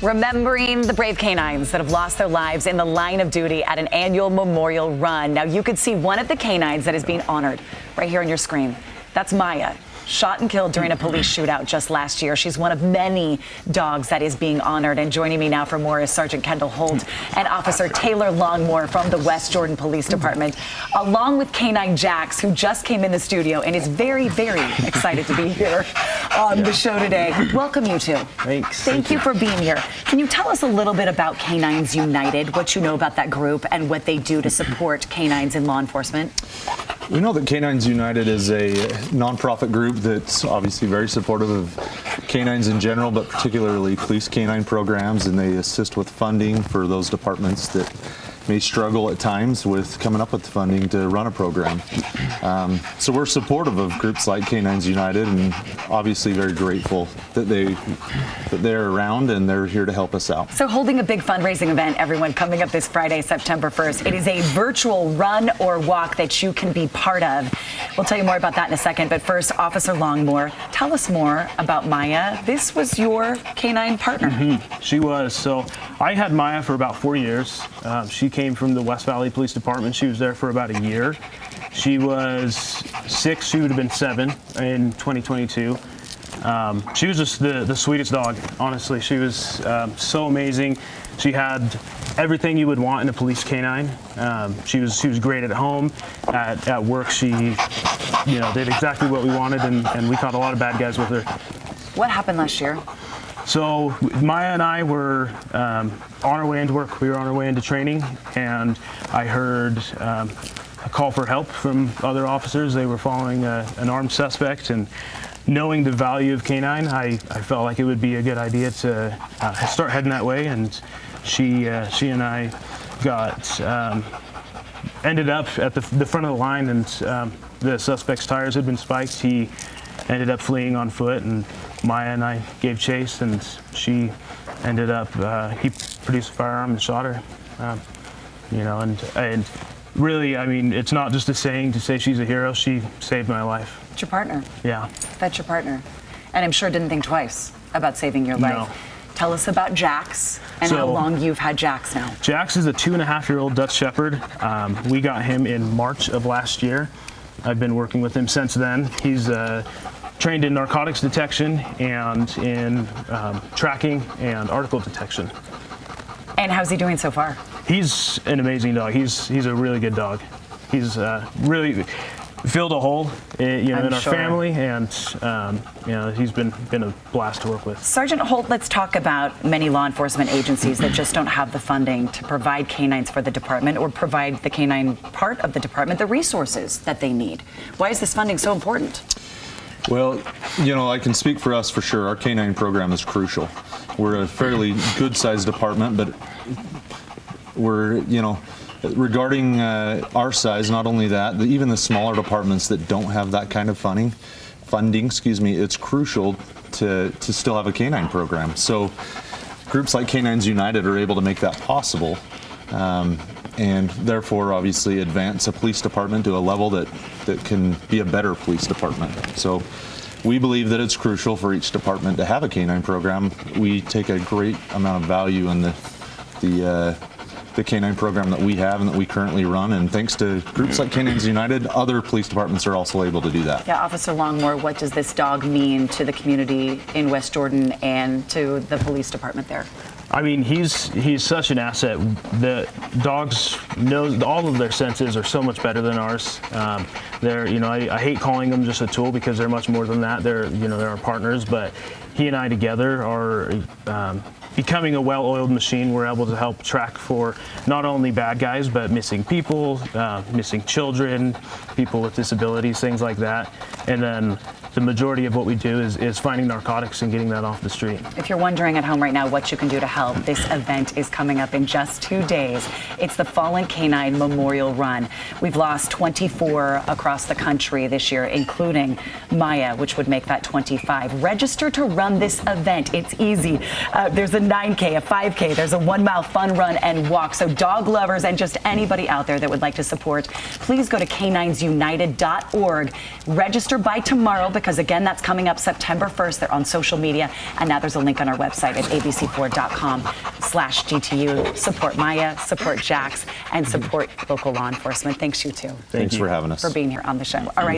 Remembering the brave canines that have lost their lives in the line of duty at an annual memorial run. Now you could see one of the canines that is being honored right here on your screen. That's Maya, shot and killed during a police shootout just last year. She's one of many dogs that is being honored. And joining me now for more is Sergeant Kendall Holt and Officer Taylor Longmore from the West Jordan Police Department, along with Canine Jax, who just came in the studio and is very, very excited to be here on the show today. Welcome, you two. Thanks. Thank you for being here. Can you tell us a little bit about Canines United, what you know about that group and what they do to support canines in law enforcement? We know that Canines United is a nonprofit group that's obviously very supportive of canines in general, but particularly police canine programs, and they assist with funding for those departments that may struggle at times with coming up with the funding to run a program. So we're supportive of groups like Canines United, and obviously very grateful that they're around and they're here to help us out. So holding a big fundraising event, everyone, coming up this Friday, September 1st. It is a virtual run or walk that you can be part of. We'll tell you more about that in a second, but first, Officer Longmore, tell us more about Maya. This was your canine partner. She was. So I had Maya for about 4 years. She came from the West Valley Police Department. She was there for about a year. She was 6, she would have been 7 in 2022. She was just the sweetest dog, honestly. She was so amazing. She had everything you would want in a police canine. She was great at home. At work, she did exactly what we wanted, and we caught a lot of bad guys with her. What happened last year? So Maya and I were on our way into work. We were on our way into training, and I heard a call for help from other officers. They were following an armed suspect, and knowing the value of canine, I felt like it would be a good idea to start heading that way. And she and I ended up at the front of the line, and the suspect's tires had been spiked. He ended up fleeing on foot, and Maya and I gave chase, and she ended up, he produced a firearm and shot her. And really, I mean, it's not just a saying to say she's a hero. She saved my life. It's your partner. Yeah. That's your partner. And I'm sure didn't think twice about saving your life. No. Tell us about Jax and how long you've had Jax now. Jax is a 2.5-year-old Dutch Shepherd. We got him in March of last year. I've been working with him since then. He's trained in narcotics detection and in tracking and article detection. And how's he doing so far? He's an amazing dog. He's a really good dog. He's really filled a hole, in our family, and he's been a blast to work with. Sergeant Holt, let's talk about many law enforcement agencies that just don't have the funding to provide canines for the department or provide the canine part of the department the resources that they need. Why is this funding so important? Well, I can speak for us for sure. Our canine program is crucial. We're a fairly good-sized department, but we're, regarding our size, not only that, even the smaller departments that don't have that kind of funding, it's crucial to still have a canine program. So groups like Canines United are able to make that possible, and therefore obviously advance a police department to a level that can be a better police department. So we believe that it's crucial for each department to have a canine program. We take a great amount of value in the canine program that we have and that we currently run, and thanks to groups like Canines United, other police departments are also able to do that. Yeah, Officer Longmore, what does this dog mean to the community in West Jordan and to the police department there? I mean, he's such an asset. The dogs know all of their senses are so much better than ours. I hate calling them just a tool because they're much more than that. They're our partners, but he and I together are becoming a well-oiled machine. We're able to help track for not only bad guys, but missing people, missing children, people with disabilities, things like that. And then the majority of what we do is finding narcotics and getting that off the street. If you're wondering at home right now what you can do to help, this event is coming up in just 2 days. It's the Fallen Canine Memorial Run. We've lost 24 across the country this year, including Maya, which would make that 25. Register to run on this event. It's easy. There's a 9K, a 5K, there's a 1 mile fun run and walk. So dog lovers and just anybody out there that would like to support, please go to caninesunited.org. Register by tomorrow because, again, that's coming up September 1st. They're on social media. And now there's a link on our website at abc4.com/GTU. Support Maya, support Jax, and support local law enforcement. Thanks, you too. Thanks for having us. For being here on the show. All right.